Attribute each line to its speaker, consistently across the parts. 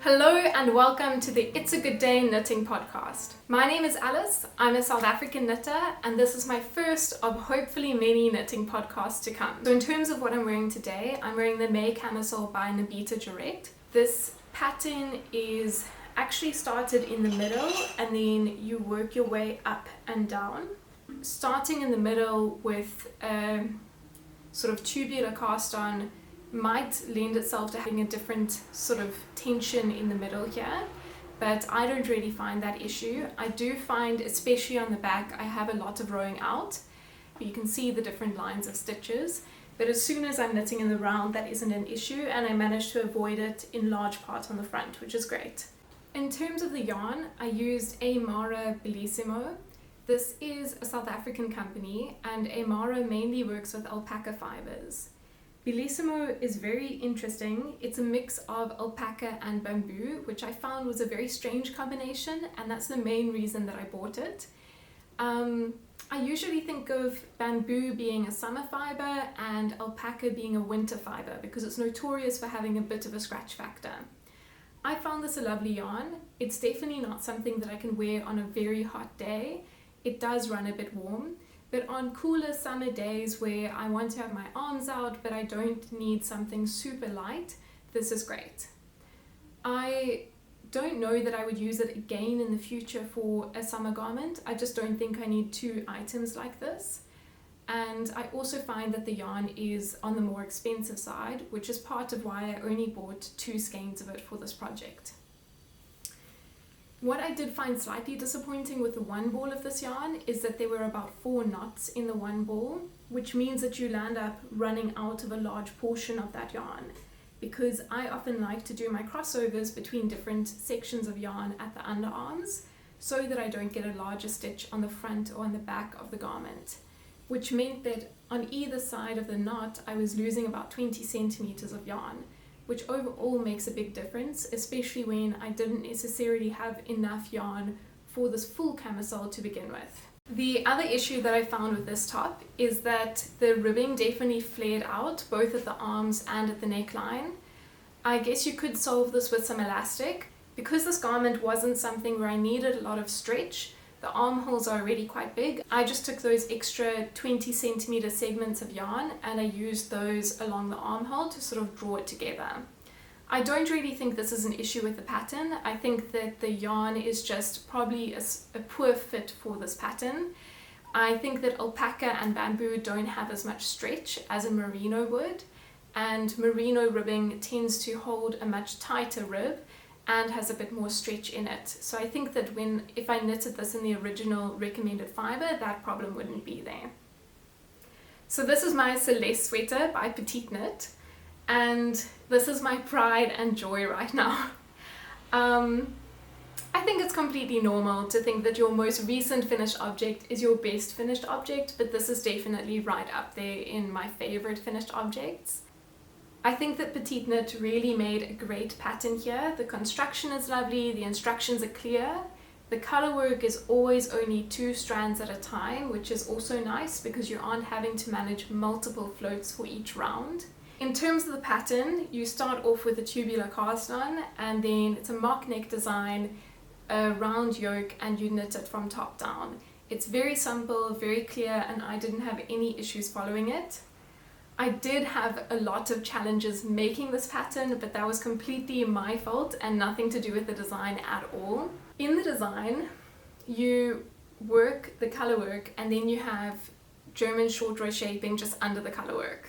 Speaker 1: Hello and welcome to the It's a Good Day Knitting podcast. My name is Alice, I'm a South African knitter and this is my first of hopefully many knitting podcasts to come. So in terms of what I'm wearing today, I'm wearing the Mey Camisole by Nabita Jouret. This pattern is actually started in the middle and then you work your way up and down. Starting in the middle with a sort of tubular cast on might lend itself to having a different sort of tension in the middle here, but I don't really find that issue. I do find, especially on the back, I have a lot of rowing out. You can see the different lines of stitches, but as soon as I'm knitting in the round, that isn't an issue, and I managed to avoid it in large part on the front, which is great. In terms of the yarn, I used Amara Bellissimo. This is a South African company, and Amara mainly works with alpaca fibers. Bellissimo is very interesting. It's a mix of alpaca and bamboo, which I found was a very strange combination, and that's the main reason that I bought it. I usually think of bamboo being a summer fiber and alpaca being a winter fiber because it's notorious for having a bit of a scratch factor. I found this a lovely yarn. It's definitely not something that I can wear on a very hot day. It does run a bit warm. But on cooler summer days where I want to have my arms out but I don't need something super light, this is great. I don't know that I would use it again in the future for a summer garment. I just don't think I need two items like this. And I also find that the yarn is on the more expensive side, which is part of why I only bought 2 skeins of it for this project. What I did find slightly disappointing with the one ball of this yarn is that there were about 4 knots in the one ball, which means that you land up running out of a large portion of that yarn, because I often like to do my crossovers between different sections of yarn at the underarms so that I don't get a larger stitch on the front or on the back of the garment, which meant that on either side of the knot I was losing about 20 centimeters of yarn, which overall makes a big difference, especially when I didn't necessarily have enough yarn for this full camisole to begin with. The other issue that I found with this top is that the ribbing definitely flared out both at the arms and at the neckline. I guess you could solve this with some elastic. Because this garment wasn't something where I needed a lot of stretch, the armholes are already quite big. I just took those extra 20 centimeter segments of yarn and I used those along the armhole to sort of draw it together. I don't really think this is an issue with the pattern. I think that the yarn is just probably a poor fit for this pattern. I think that alpaca and bamboo don't have as much stretch as a merino would, and merino ribbing tends to hold a much tighter rib and has a bit more stretch in it. So I think that if I knitted this in the original recommended fiber, that problem wouldn't be there. So this is my Celeste Sweater by Petite knit, and this is my pride and joy right now. I think it's completely normal to think that your most recent finished object is your best finished object, but this is definitely right up there in my favorite finished objects. I think that Petite knit really made a great pattern here. The construction is lovely, the instructions are clear. The color work is always only 2 strands at a time, which is also nice because you aren't having to manage multiple floats for each round. In terms of the pattern, you start off with a tubular cast on, and then it's a mock neck design, a round yoke, and you knit it from top down. It's very simple, very clear, and I didn't have any issues following it. I did have a lot of challenges making this pattern, but that was completely my fault and nothing to do with the design at all. In the design, you work the color work and then you have German short row shaping just under the color work.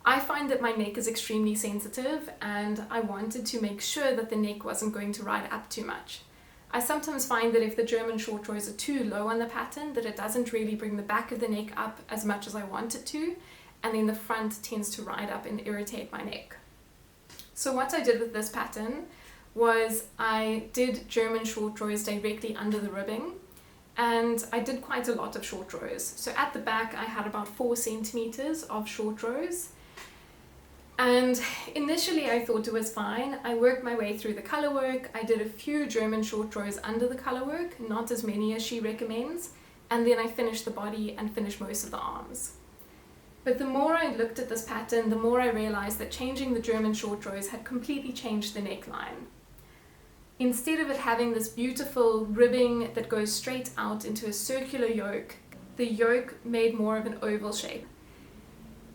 Speaker 1: I find that my neck is extremely sensitive and I wanted to make sure that the neck wasn't going to ride up too much. I sometimes find that if the German short rows are too low on the pattern, that it doesn't really bring the back of the neck up as much as I want it to, and then the front tends to ride up and irritate my neck. So what I did with this pattern was I did German short rows directly under the ribbing, and I did quite a lot of short rows. So at the back I had about 4 centimeters of short rows, and initially I thought it was fine. I worked my way through the color work. I did a few German short rows under the color work, not as many as she recommends, and then I finished the body and finished most of the arms. But the more I looked at this pattern, the more I realized that changing the German short rows had completely changed the neckline. Instead of it having this beautiful ribbing that goes straight out into a circular yoke, the yoke made more of an oval shape.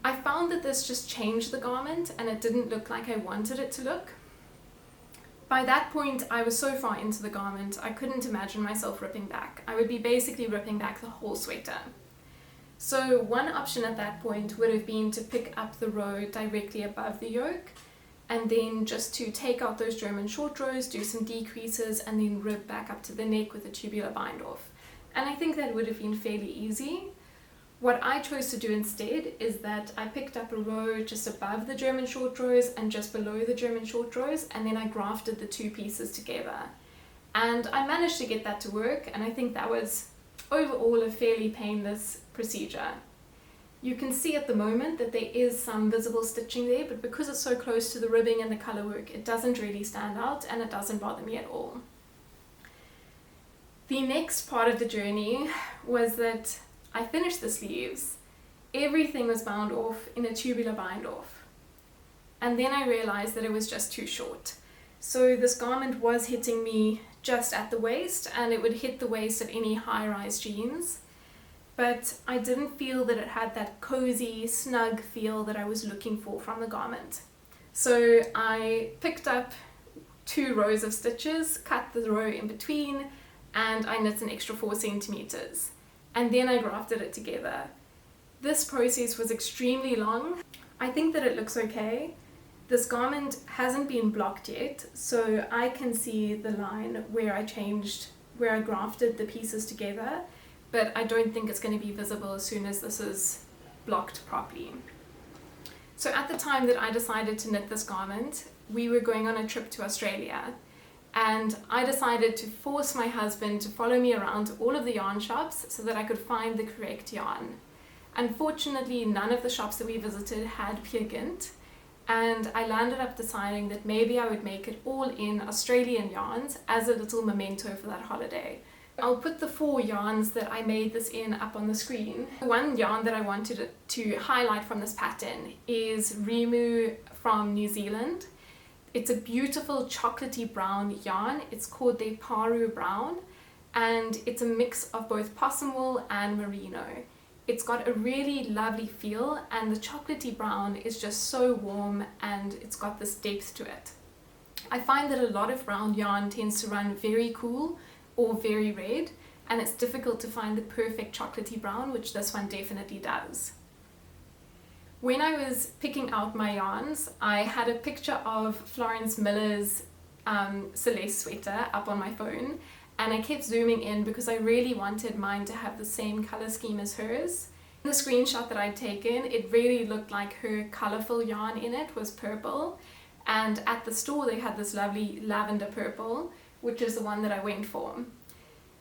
Speaker 1: I found that this just changed the garment and it didn't look like I wanted it to look. By that point, I was so far into the garment, I couldn't imagine myself ripping back. I would be basically ripping back the whole sweater. So one option at that point would have been to pick up the row directly above the yoke, and then just to take out those German short rows, do some decreases, and then rib back up to the neck with a tubular bind off. And I think that would have been fairly easy. What I chose to do instead is that I picked up a row just above the German short rows and just below the German short rows, and then I grafted the two pieces together. And I managed to get that to work, and I think that was overall a fairly painless procedure. You can see at the moment that there is some visible stitching there, but because it's so close to the ribbing and the colour work, it doesn't really stand out and it doesn't bother me at all. The next part of the journey was that I finished the sleeves. Everything was bound off in a tubular bind off. And then I realized that it was just too short. So this garment was hitting me just at the waist, and it would hit the waist of any high-rise jeans. But I didn't feel that it had that cozy, snug feel that I was looking for from the garment. So I picked up 2 rows of stitches, cut the row in between, and I knit an extra 4 centimeters. And then I grafted it together. This process was extremely long. I think that it looks okay. This garment hasn't been blocked yet, so I can see the line where I grafted the pieces together, but I don't think it's going to be visible as soon as this is blocked properly. So at the time that I decided to knit this garment, we were going on a trip to Australia. And I decided to force my husband to follow me around to all of the yarn shops so that I could find the correct yarn. Unfortunately, none of the shops that we visited had Peer Gynt, and I landed up deciding that maybe I would make it all in Australian yarns as a little memento for that holiday. I'll put the 4 yarns that I made this in up on the screen. One yarn that I wanted to highlight from this pattern is Rimu from New Zealand. It's a beautiful chocolatey brown yarn. It's called the Paru Brown, and it's a mix of both possum wool and merino. It's got a really lovely feel, and the chocolatey brown is just so warm, and it's got this depth to it. I find that a lot of brown yarn tends to run very cool or very red, and it's difficult to find the perfect chocolatey brown, which this one definitely does. When I was picking out my yarns, I had a picture of Florence Miller's Celeste Sweater up on my phone, and I kept zooming in because I really wanted mine to have the same color scheme as hers. In the screenshot that I'd taken, it really looked like her colorful yarn in it was purple, and at the store they had this lovely lavender purple, which is the one that I went for.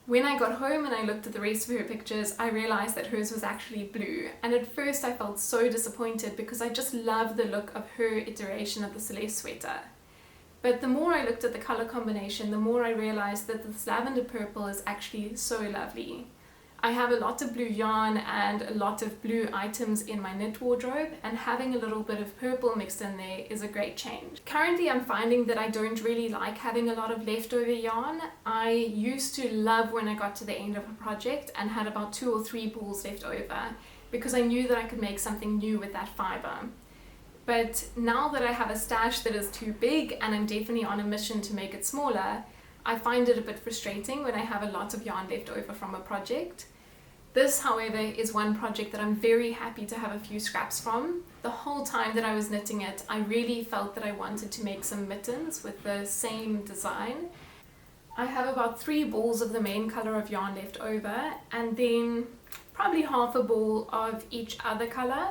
Speaker 1: When I got home and I looked at the rest of her pictures, I realized that hers was actually blue, and at first I felt so disappointed because I just love the look of her iteration of the Celeste Sweater. But the more I looked at the color combination, the more I realized that this lavender purple is actually so lovely. I have a lot of blue yarn and a lot of blue items in my knit wardrobe, and having a little bit of purple mixed in there is a great change. Currently I'm finding that I don't really like having a lot of leftover yarn. I used to love when I got to the end of a project and had about 2 or 3 balls left over, because I knew that I could make something new with that fiber. But now that I have a stash that is too big and I'm definitely on a mission to make it smaller, I find it a bit frustrating when I have a lot of yarn left over from a project. This, however, is one project that I'm very happy to have a few scraps from. The whole time that I was knitting it, I really felt that I wanted to make some mittens with the same design. I have about 3 balls of the main color of yarn left over, and then probably half a ball of each other color.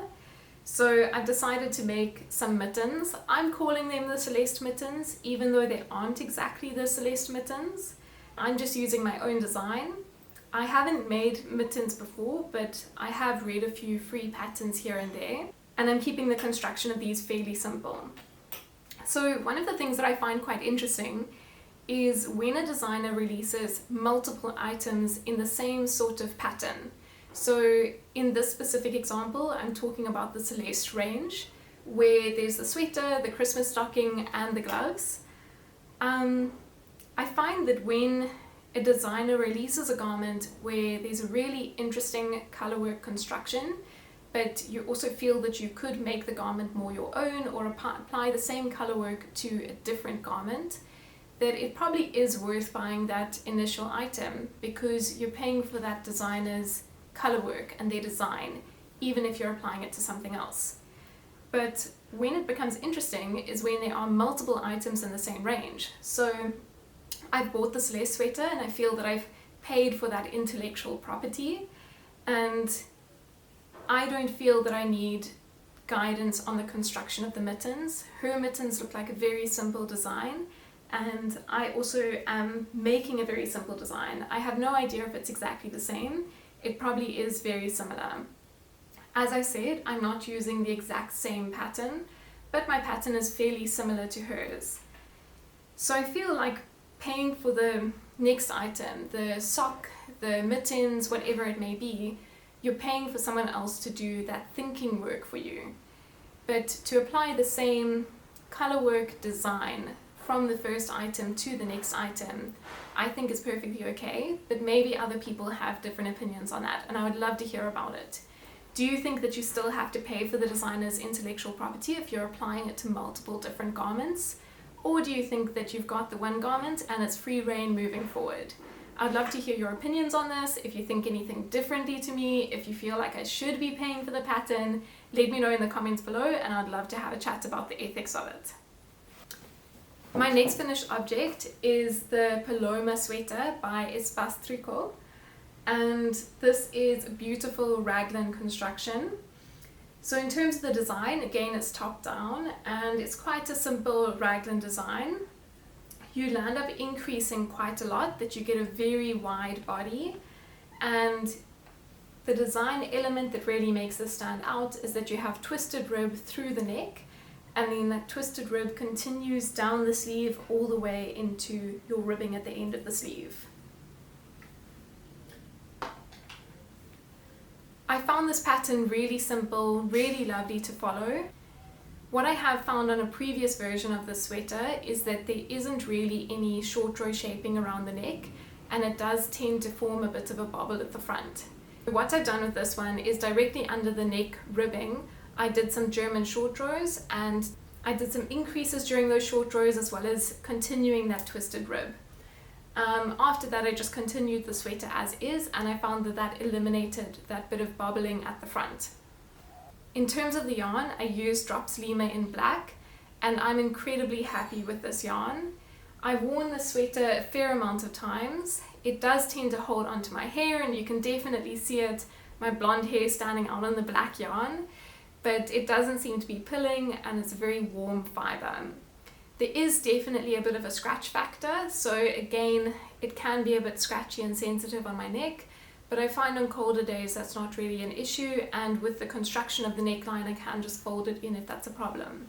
Speaker 1: So I've decided to make some mittens. I'm calling them the Celeste mittens, even though they aren't exactly the Celeste mittens. I'm just using my own design. I haven't made mittens before, but I have read a few free patterns here and there, and I'm keeping the construction of these fairly simple. So one of the things that I find quite interesting is when a designer releases multiple items in the same sort of pattern. So in this specific example, I'm talking about the Celeste range, where there's the sweater, the Christmas stocking, and the gloves. I find that when a designer releases a garment where there's a really interesting colorwork construction, but you also feel that you could make the garment more your own or apply the same colorwork to a different garment, that it probably is worth buying that initial item because you're paying for that designer's colorwork and their design, even if you're applying it to something else. But when it becomes interesting is when there are multiple items in the same range. So I've bought the Celeste Sweater and I feel that I've paid for that intellectual property, and I don't feel that I need guidance on the construction of the mittens. Her mittens look like a very simple design, and I also am making a very simple design. I have no idea if it's exactly the same. It probably is very similar. As I said, I'm not using the exact same pattern, but my pattern is fairly similar to hers. So I feel like paying for the next item, the sock, the mittens, whatever it may be, you're paying for someone else to do that thinking work for you. But to apply the same colorwork design from the first item to the next item, I think is perfectly okay, but maybe other people have different opinions on that, and I would love to hear about it. Do you think that you still have to pay for the designer's intellectual property if you're applying it to multiple different garments? Or do you think that you've got the one garment and it's free reign moving forward? I'd love to hear your opinions on this. If you think anything differently to me, if you feel like I should be paying for the pattern, let me know in the comments below, and I'd love to have a chat about the ethics of it. My next finished object is the Paloma Sweater by Espace Tricot, and this is a beautiful raglan construction. So in terms of the design, again, it's top down and it's quite a simple raglan design. You land up increasing quite a lot, that you get a very wide body, and the design element that really makes this stand out is that you have twisted rib through the neck, and then that twisted rib continues down the sleeve all the way into your ribbing at the end of the sleeve. I found this pattern really simple, really lovely to follow. What I have found on a previous version of this sweater is that there isn't really any short row shaping around the neck, and it does tend to form a bit of a bobble at the front. What I've done with this one is directly under the neck ribbing, I did some German short rows, and I did some increases during those short rows as well as continuing that twisted rib. After that, I just continued the sweater as is, and I found that that eliminated that bit of bobbling at the front. In terms of the yarn, I used Drops Lima in black, and I'm incredibly happy with this yarn. I've worn this sweater a fair amount of times. It does tend to hold onto my hair, and you can definitely see it, my blonde hair standing out on the black yarn, but it doesn't seem to be pilling, and it's a very warm fibre. There is definitely a bit of a scratch factor, so again, it can be a bit scratchy and sensitive on my neck, but I find on colder days that's not really an issue, and with the construction of the neckline I can just fold it in if that's a problem.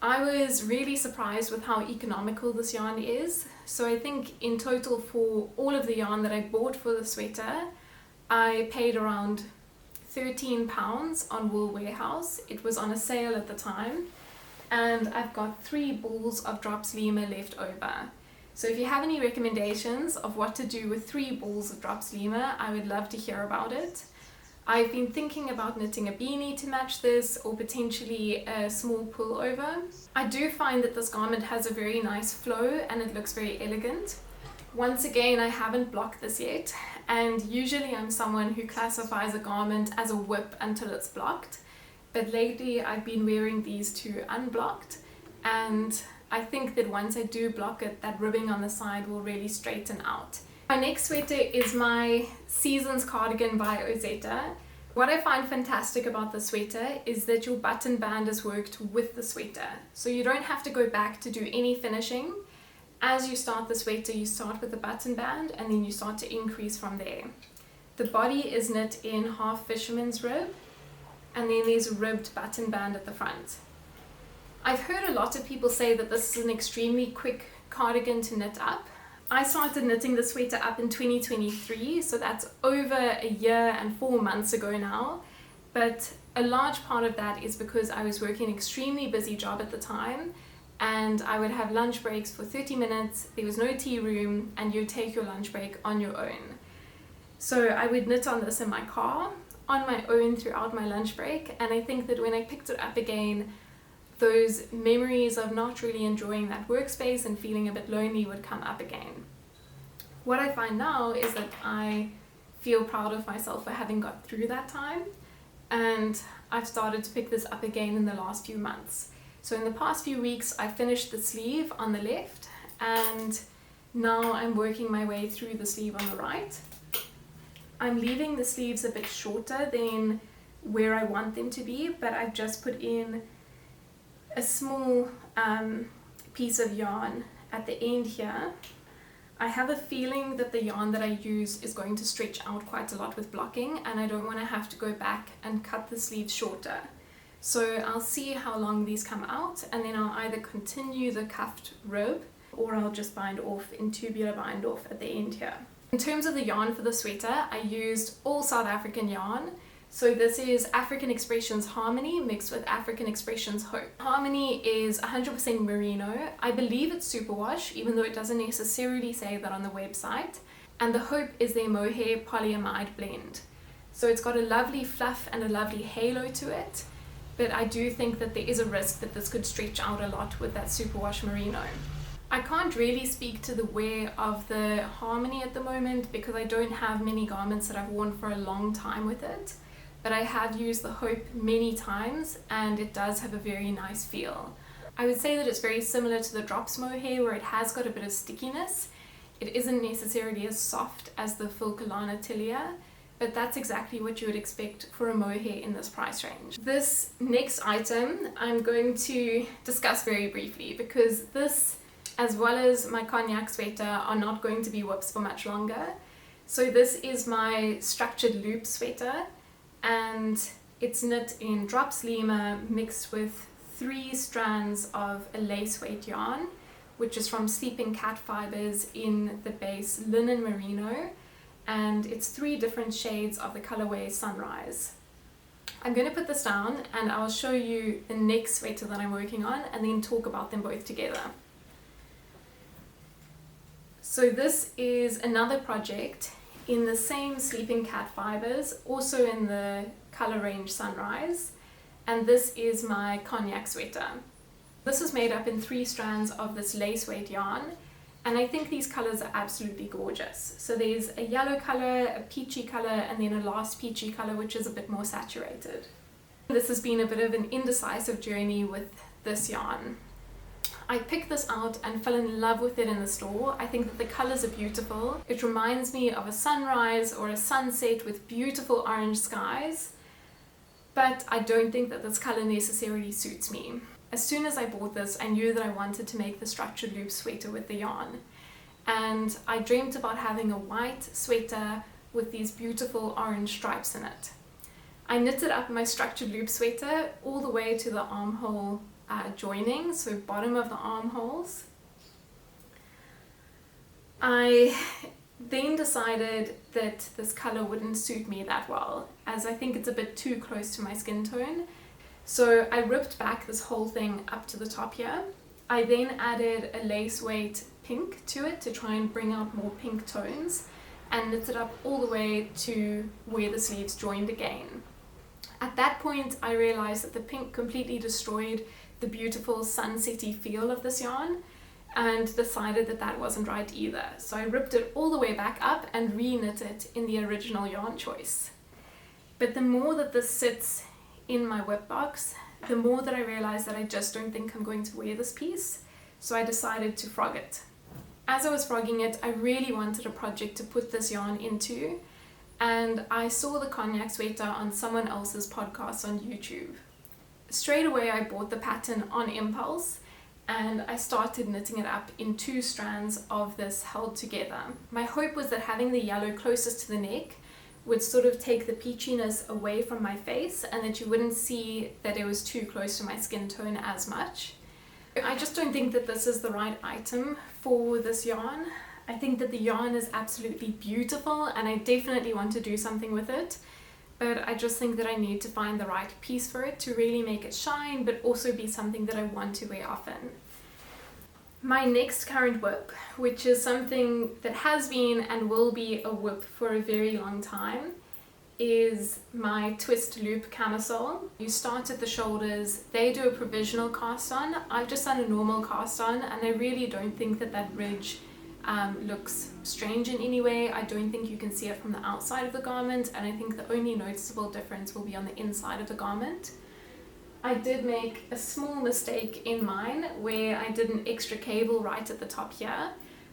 Speaker 1: I was really surprised with how economical this yarn is. So I think in total for all of the yarn that I bought for the sweater, I paid around £13 on Wool Warehouse. It was on a sale at the time, and I've got 3 balls of Drops Lima left over. So if you have any recommendations of what to do with 3 balls of Drops Lima, I would love to hear about it. I've been thinking about knitting a beanie to match this, or potentially a small pullover. I do find that this garment has a very nice flow and it looks very elegant. Once again, I haven't blocked this yet, and usually I'm someone who classifies a garment as a whip until it's blocked. But lately I've been wearing these two unblocked, and I think that once I do block it, that ribbing on the side will really straighten out. My next sweater is my Seasons cardigan by Ozetta. What I find fantastic about the sweater is that your button band is worked with the sweater, so you don't have to go back to do any finishing. As you start the sweater, you start with the button band and then you start to increase from there. The body is knit in half fisherman's rib, and then there's a ribbed button band at the front. I've heard a lot of people say that this is an extremely quick cardigan to knit up. I started knitting the sweater up in 2023, so that's over a year and 4 months ago now, but a large part of that is because I was working an extremely busy job at the time, and I would have lunch breaks for 30 minutes. There was no tea room, and you'd take your lunch break on your own. So I would knit on this in my car on my own throughout my lunch break, and I think that when I picked it up again, those memories of not really enjoying that workspace and feeling a bit lonely would come up again. What I find now is that I feel proud of myself for having got through that time, and I've started to pick this up again in the last few months. So in the past few weeks I finished the sleeve on the left, and now I'm working my way through the sleeve on the right. I'm leaving the sleeves a bit shorter than where I want them to be, but I've just put in a small piece of yarn at the end here. I have a feeling that the yarn that I use is going to stretch out quite a lot with blocking, and I don't want to have to go back and cut the sleeves shorter. So I'll see how long these come out, and then I'll either continue the cuffed rib or I'll just bind off in tubular bind off at the end here. In terms of the yarn for the sweater, I used all South African yarn. So this is African Expressions Harmony mixed with African Expressions Hope. Harmony is 100% merino. I believe it's superwash, even though it doesn't necessarily say that on the website. And the Hope is their mohair polyamide blend. So it's got a lovely fluff and a lovely halo to it, but I do think that there is a risk that this could stretch out a lot with that superwash merino. I can't really speak to the wear of the Harmony at the moment because I don't have many garments that I've worn for a long time with it. But I have used the Hope many times, and it does have a very nice feel. I would say that it's very similar to the Drops mohair, where it has got a bit of stickiness. It isn't necessarily as soft as the Fulcolane Atelier, but that's exactly what you would expect for a mohair in this price range. This next item I'm going to discuss very briefly, because this, as well as my Cognac Sweater, are not going to be whips for much longer. So this is my structured loop sweater, and it's knit in Drops Lima mixed with 3 strands of a lace weight yarn, which is from Sleeping Cat fibers in the base linen merino, and it's 3 different shades of the colorway Sunrise. I'm going to put this down and I'll show you the next sweater that I'm working on and then talk about them both together. So this is another project in the same Sleeping Cat fibers, also in the color range Sunrise, and this is my Cognac Sweater. This is made up in 3 strands of this lace weight yarn, and I think these colors are absolutely gorgeous. So there's a yellow color, a peachy color, and then a last peachy color which is a bit more saturated. This has been a bit of an indecisive journey with this yarn. I picked this out and fell in love with it in the store. I think that the colors are beautiful. It reminds me of a sunrise or a sunset with beautiful orange skies, but I don't think that this color necessarily suits me. As soon as I bought this, I knew that I wanted to make the structured loop sweater with the yarn, and I dreamt about having a white sweater with these beautiful orange stripes in it. I knitted up my structured loop sweater all the way to the armhole joining, so bottom of the armholes. I then decided that this color wouldn't suit me that well, as I think it's a bit too close to my skin tone. So I ripped back this whole thing up to the top here. I then added a lace weight pink to it to try and bring out more pink tones, and knit it up all the way to where the sleeves joined again. At that point I realized that the pink completely destroyed the beautiful sunsetty feel of this yarn, and decided that that wasn't right either. So I ripped it all the way back up and re-knit it in the original yarn choice. But the more that this sits in my whip box, the more that I realized that I just don't think I'm going to wear this piece, so I decided to frog it. As I was frogging it, I really wanted a project to put this yarn into, and I saw the Cognac Sweater on someone else's podcast on YouTube. Straight away I bought the pattern on impulse, and I started knitting it up in 2 strands of this held together. My hope was that having the yellow closest to the neck would sort of take the peachiness away from my face, and that you wouldn't see that it was too close to my skin tone as much. I just don't think that this is the right item for this yarn. I think that the yarn is absolutely beautiful and I definitely want to do something with it, but I just think that I need to find the right piece for it to really make it shine, but also be something that I want to wear often. My next current whip, which is something that has been and will be a whip for a very long time, is my twist loop camisole. You start at the shoulders, they do a provisional cast on. I've just done a normal cast on, and I really don't think that that ridge looks strange in any way. I don't think you can see it from the outside of the garment, and I think the only noticeable difference will be on the inside of the garment. I did make a small mistake in mine where I did an extra cable right at the top here,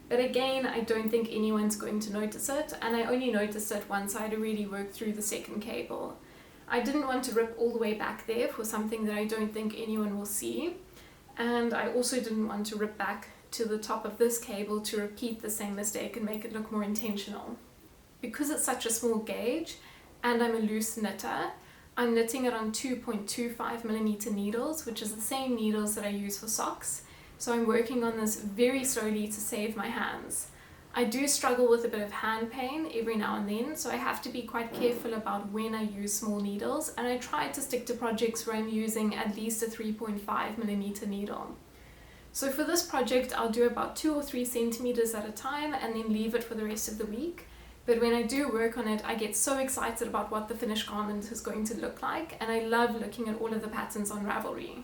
Speaker 1: but again, I don't think anyone's going to notice it, and I only noticed it once I had really worked through the second cable. I didn't want to rip all the way back there for something that I don't think anyone will see, and I also didn't want to rip back to the top of this cable to repeat the same mistake and make it look more intentional. Because it's such a small gauge and I'm a loose knitter, I'm knitting it on 2.25mm needles, which is the same needles that I use for socks. So I'm working on this very slowly to save my hands. I do struggle with a bit of hand pain every now and then, so I have to be quite careful about when I use small needles, and I try to stick to projects where I'm using at least a 3.5mm needle. So for this project, I'll do about 2 or 3 centimeters at a time and then leave it for the rest of the week. But when I do work on it, I get so excited about what the finished garment is going to look like, and I love looking at all of the patterns on Ravelry.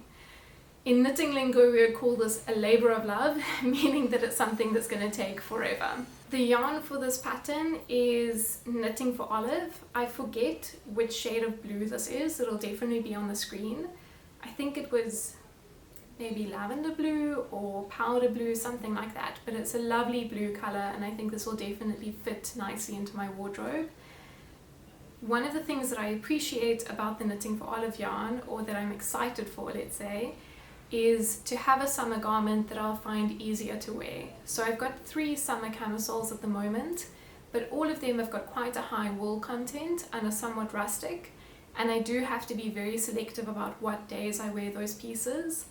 Speaker 1: In knitting lingo, we would call this a labor of love, meaning that it's something that's going to take forever. The yarn for this pattern is Knitting for Olive. I forget which shade of blue this is. It'll definitely be on the screen. I think it was maybe lavender blue or powder blue, something like that, but it's a lovely blue color, and I think this will definitely fit nicely into my wardrobe. One of the things that I appreciate about the Knitting for Olive yarn, or that I'm excited for, let's say, is to have a summer garment that I'll find easier to wear. So I've got 3 summer camisoles at the moment, but all of them have got quite a high wool content and are somewhat rustic, and I do have to be very selective about what days I wear those pieces.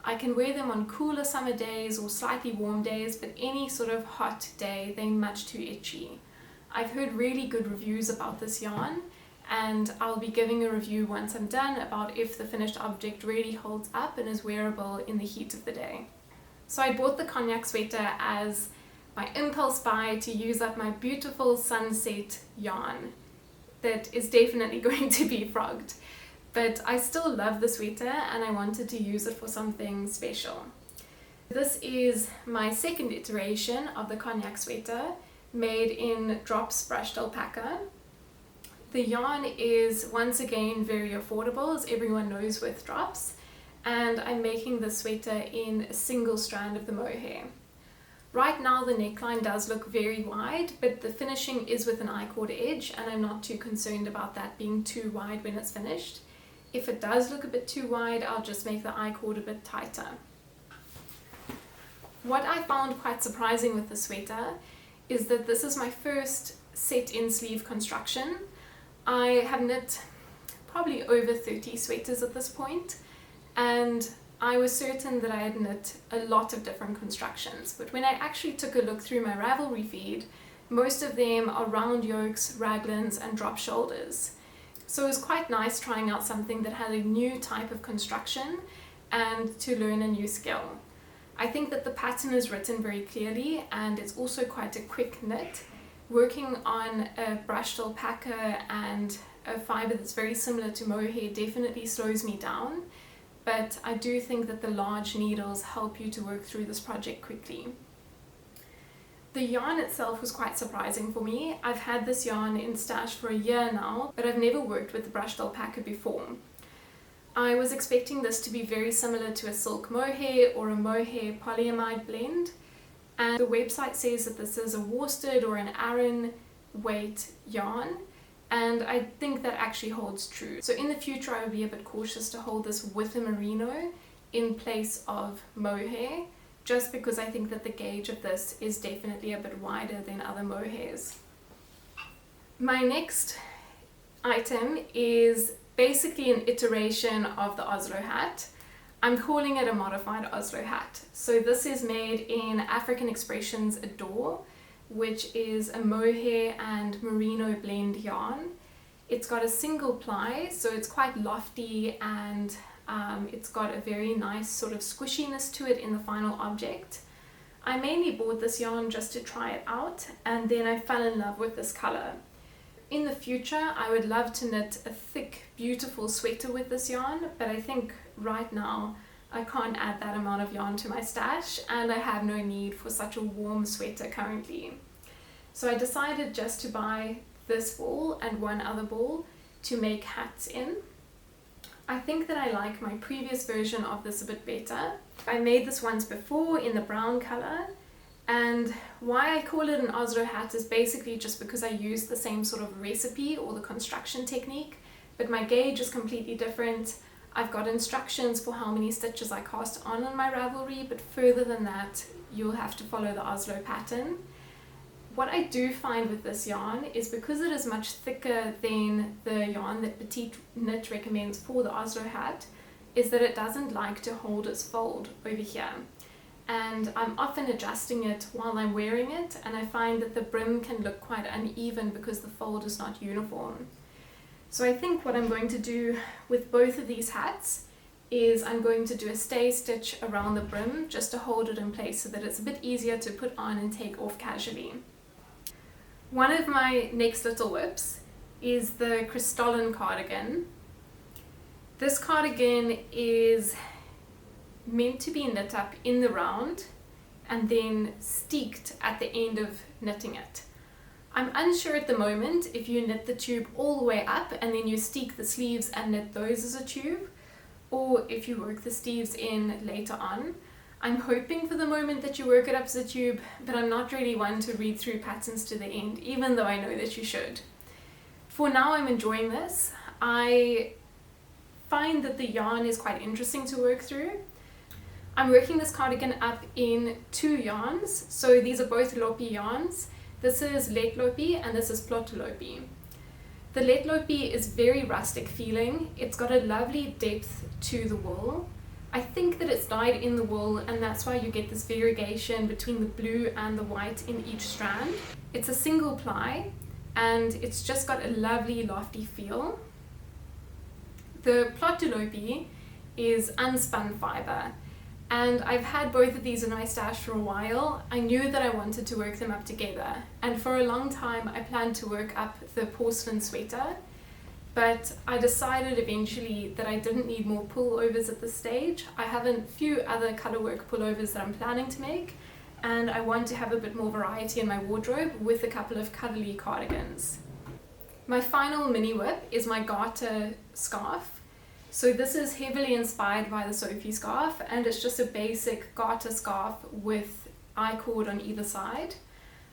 Speaker 1: I can wear them on cooler summer days or slightly warm days, but any sort of hot day, they're much too itchy. I've heard really good reviews about this yarn, and I'll be giving a review once I'm done about if the finished object really holds up and is wearable in the heat of the day. So I bought the Cognac Sweater as my impulse buy to use up my beautiful sunset yarn that is definitely going to be frogged. But I still love the sweater and I wanted to use it for something special. This is my second iteration of the Cognac Sweater, made in drops brushed alpaca. The yarn is once again very affordable, as everyone knows with drops, and I'm making the sweater in a single strand of the mohair. Right now the neckline does look very wide, but the finishing is with an I-cord edge, and I'm not too concerned about that being too wide when it's finished. If it does look a bit too wide, I'll just make the I-cord a bit tighter. What I found quite surprising with the sweater is that this is my first set-in sleeve construction. I have knit probably over 30 sweaters at this point, and I was certain that I had knit a lot of different constructions, but when I actually took a look through my Ravelry feed, most of them are round yokes, raglans and drop shoulders. So it was quite nice trying out something that had a new type of construction and to learn a new skill. I think that the pattern is written very clearly, and it's also quite a quick knit. Working on a brushed alpaca and a fibre that's very similar to mohair definitely slows me down, but I do think that the large needles help you to work through this project quickly. The yarn itself was quite surprising for me. I've had this yarn in stash for a year now, but I've never worked with the brushed alpaca before. I was expecting this to be very similar to a silk mohair or a mohair polyamide blend, and the website says that this is a worsted or an Aran weight yarn, and I think that actually holds true. So in the future I would be a bit cautious to hold this with a merino in place of mohair, just because I think that the gauge of this is definitely a bit wider than other mohairs. My next item is basically an iteration of the Oslo Hat. I'm calling it a modified Oslo Hat. So this is made in African Expressions Adore, which is a mohair and merino blend yarn. It's got a single ply, so it's quite lofty, and it's got a very nice sort of squishiness to it in the final object. I mainly bought this yarn just to try it out, and then I fell in love with this color. In the future, I would love to knit a thick, beautiful sweater with this yarn, but I think right now I can't add that amount of yarn to my stash, and I have no need for such a warm sweater currently. So I decided just to buy this ball and one other ball to make hats in. I think that I like my previous version of this a bit better. I made this once before in the brown color, and why I call it an Oslo hat is basically just because I use the same sort of recipe or the construction technique, but my gauge is completely different. I've got instructions for how many stitches I cast on my Ravelry, but further than that, you'll have to follow the Oslo pattern. What I do find with this yarn is because it is much thicker than the yarn that Petite Knit recommends for the Oslo hat, is that it doesn't like to hold its fold over here. And I'm often adjusting it while I'm wearing it, and I find that the brim can look quite uneven because the fold is not uniform. So I think what I'm going to do with both of these hats is I'm going to do a stay stitch around the brim just to hold it in place so that it's a bit easier to put on and take off casually. One of my next little whips is the Christollen Cardigan. This cardigan is meant to be knit up in the round and then steeked at the end of knitting it. I'm unsure at the moment if you knit the tube all the way up and then you steek the sleeves and knit those as a tube, or if you work the sleeves in later on. I'm hoping for the moment that you work it up as a tube, but I'm not really one to read through patterns to the end, even though I know that you should. For now, I'm enjoying this. I find that the yarn is quite interesting to work through. I'm working this cardigan up in 2 yarns, so these are both lopi yarns. This is let lopi and this is plot lopi. The let lopi is very rustic feeling. It's got a lovely depth to the wool. I think that it's dyed in the wool, and that's why you get this variegation between the blue and the white in each strand. It's a single ply and it's just got a lovely lofty feel. The plot lopi is unspun fiber, and I've had both of these in my stash for a while. I knew that I wanted to work them up together, and for a long time I planned to work up the porcelain sweater, but I decided eventually that I didn't need more pullovers at this stage. I have a few other colorwork pullovers that I'm planning to make, and I want to have a bit more variety in my wardrobe with a couple of cuddly cardigans. My final mini whip is my Garter scarf. So this is heavily inspired by the Sophie scarf, and it's just a basic Garter scarf with I-cord on either side.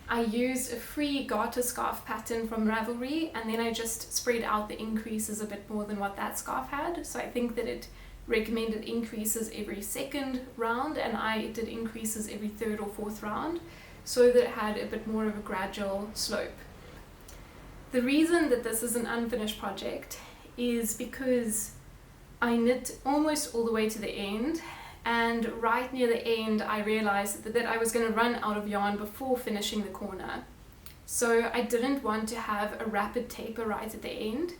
Speaker 1: I used a free Garter scarf pattern from Ravelry, and then I just spread out the increases a bit more than what that scarf had. So I think that it recommended increases every 2nd round, and I did increases every 3rd or 4th round, so that it had a bit more of a gradual slope. The reason that this is an unfinished project is because I knit almost all the way to the end, and right near the end I realized that I was going to run out of yarn before finishing the corner. So I didn't want to have a rapid taper right at the end.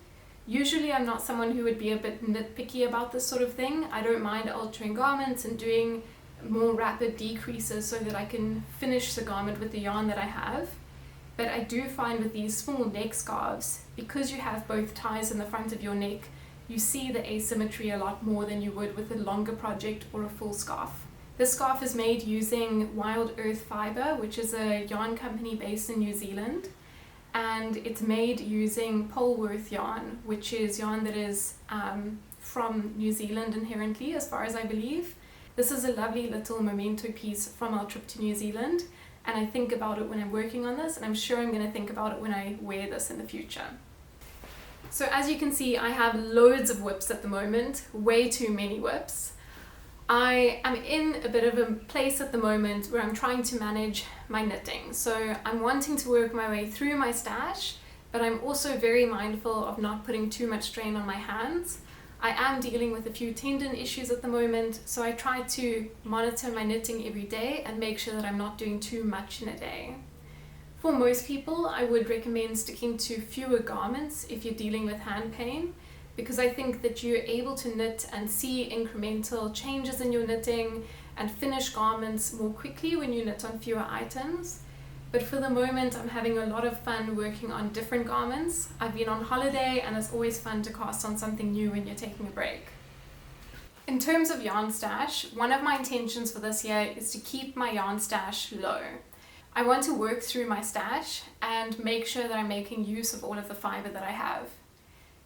Speaker 1: Usually I'm not someone who would be a bit nitpicky about this sort of thing. I don't mind altering garments and doing more rapid decreases so that I can finish the garment with the yarn that I have. But I do find with these small neck scarves, because you have both ties in the front of your neck, you see the asymmetry a lot more than you would with a longer project or a full scarf. This scarf is made using Wild Earth Fibre, which is a yarn company based in New Zealand, and it's made using Polworth yarn, which is yarn that is from New Zealand inherently, as far as I believe. This is a lovely little memento piece from our trip to New Zealand, and I think about it when I'm working on this, and I'm sure I'm going to think about it when I wear this in the future. So as you can see, I have loads of whips at the moment, way too many whips. I am in a bit of a place at the moment where I'm trying to manage my knitting. So I'm wanting to work my way through my stash, but I'm also very mindful of not putting too much strain on my hands. I am dealing with a few tendon issues at the moment, so I try to monitor my knitting every day and make sure that I'm not doing too much in a day. For most people, I would recommend sticking to fewer garments if you're dealing with hand pain, because I think that you're able to knit and see incremental changes in your knitting, and finish garments more quickly when you knit on fewer items. But for the moment, I'm having a lot of fun working on different garments. I've been on holiday and it's always fun to cast on something new when you're taking a break. In terms of yarn stash, one of my intentions for this year is to keep my yarn stash low. I want to work through my stash and make sure that I'm making use of all of the fibre that I have.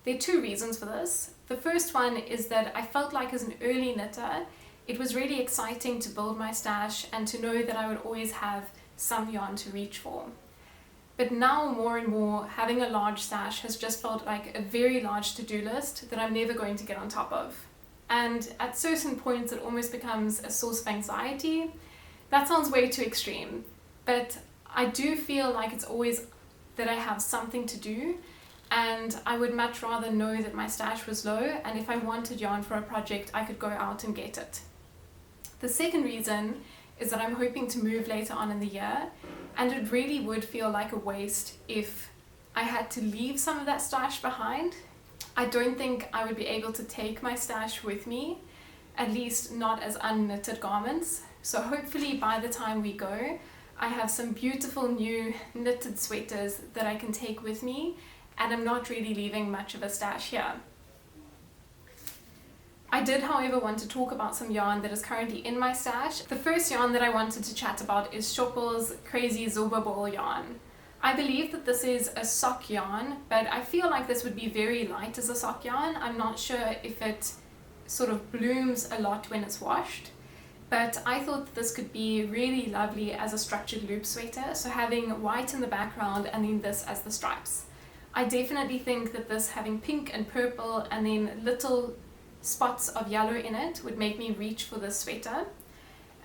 Speaker 1: There are two reasons for this. The first one is that I felt like as an early knitter, it was really exciting to build my stash and to know that I would always have some yarn to reach for. But now more and more, having a large stash has just felt like a very large to-do list that I'm never going to get on top of. And at certain points it almost becomes a source of anxiety. That sounds way too extreme, but I do feel like it's always that I have something to do, and I would much rather know that my stash was low, and if I wanted yarn for a project I could go out and get it. The second reason is that I'm hoping to move later on in the year, and it really would feel like a waste if I had to leave some of that stash behind. I don't think I would be able to take my stash with me, at least not as unknitted garments. So hopefully by the time we go, I have some beautiful new knitted sweaters that I can take with me, and I'm not really leaving much of a stash here. I did, however, want to talk about some yarn that is currently in my stash. The first yarn that I wanted to chat about is Schoppel's Crazy Zauber Ball yarn. I believe that this is a sock yarn, but I feel like this would be very light as a sock yarn. I'm not sure if it sort of blooms a lot when it's washed, but I thought that this could be really lovely as a structured loop sweater, so having white in the background and then this as the stripes. I definitely think that this having pink and purple and then little spots of yellow in it would make me reach for this sweater.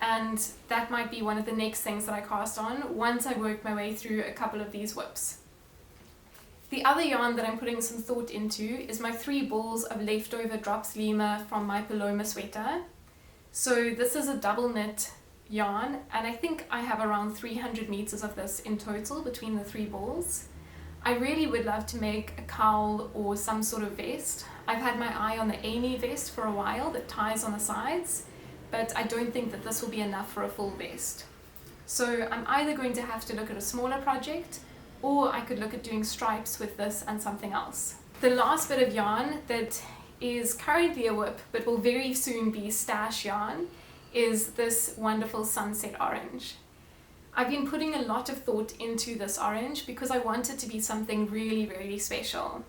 Speaker 1: And that might be one of the next things that I cast on once I work my way through a couple of these whips. The other yarn that I'm putting some thought into is my 3 balls of leftover drops Lima from my Paloma Sweater. So this is a double knit yarn, and I think I have around 300 meters of this in total between the 3 balls. I really would love to make a cowl or some sort of vest. I've had my eye on the Amy vest for a while that ties on the sides, but I don't think that this will be enough for a full vest. So I'm either going to have to look at a smaller project, or I could look at doing stripes with this and something else. The last bit of yarn that is currently a whip but will very soon be stash yarn is this wonderful sunset orange. I've been putting a lot of thought into this orange because I want it to be something really, really special.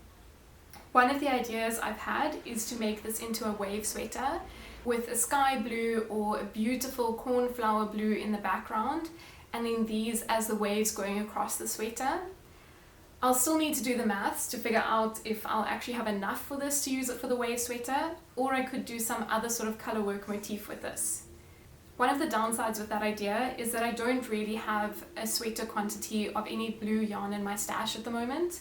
Speaker 1: One of the ideas I've had is to make this into a wave sweater with a sky blue or a beautiful cornflower blue in the background, and then these as the waves going across the sweater. I'll still need to do the maths to figure out if I'll actually have enough for this to use it for the wave sweater, or I could do some other sort of color work motif with this. One of the downsides with that idea is that I don't really have a sweater quantity of any blue yarn in my stash at the moment,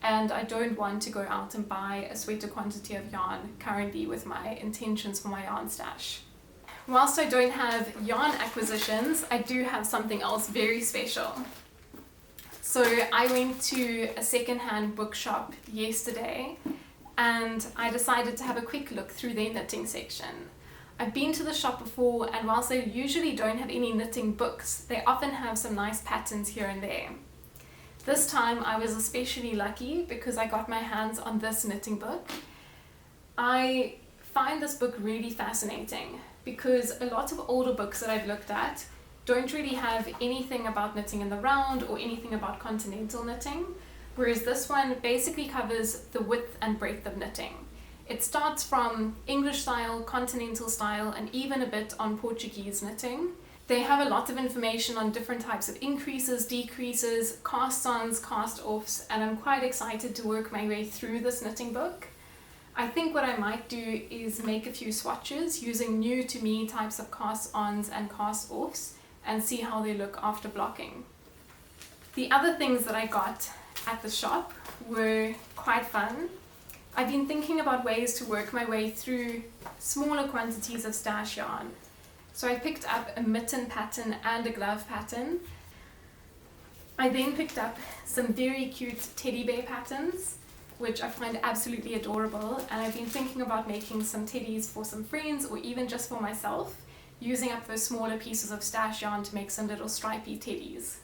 Speaker 1: and I don't want to go out and buy a sweater quantity of yarn currently with my intentions for my yarn stash. Whilst I don't have yarn acquisitions, I do have something else very special. So I went to a second-hand bookshop yesterday and I decided to have a quick look through their knitting section. I've been to the shop before, and whilst they usually don't have any knitting books, they often have some nice patterns here and there. This time I was especially lucky because I got my hands on this knitting book. I find this book really fascinating because a lot of older books that I've looked at don't really have anything about knitting in the round or anything about continental knitting, whereas this one basically covers the width and breadth of knitting. It starts from English style, continental style, and even a bit on Portuguese knitting. They have a lot of information on different types of increases, decreases, cast-ons, cast-offs, and I'm quite excited to work my way through this knitting book. I think what I might do is make a few swatches using new to me types of cast-ons and cast-offs and see how they look after blocking. The other things that I got at the shop were quite fun. I've been thinking about ways to work my way through smaller quantities of stash yarn. So I picked up a mitten pattern and a glove pattern. I then picked up some very cute teddy bear patterns, which I find absolutely adorable, and I've been thinking about making some teddies for some friends or even just for myself using up those smaller pieces of stash yarn to make some little stripy teddies.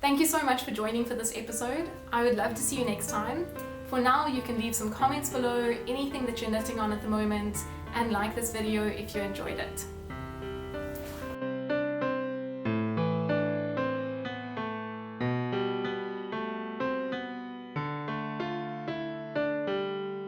Speaker 1: Thank you so much for joining for this episode. I would love to see you next time. For now, you can leave some comments below, anything that you're knitting on at the moment, and like this video if you enjoyed it.